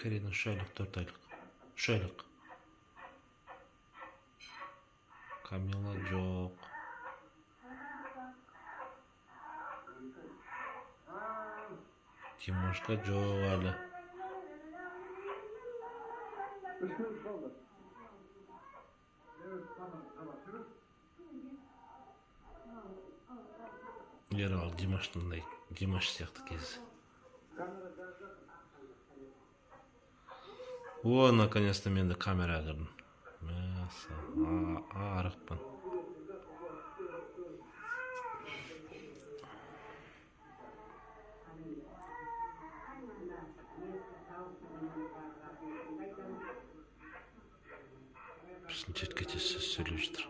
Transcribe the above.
Karina 3 aylık, 4 aylık. 3 aylık. Kamila yok. Timoshka yok hali. Ерал Димаштандай, Димаш сияқты кез. О, наконец-то менде камера кірдім. Арықпын. Біздің жеткете сөз сөйлеп жатыр.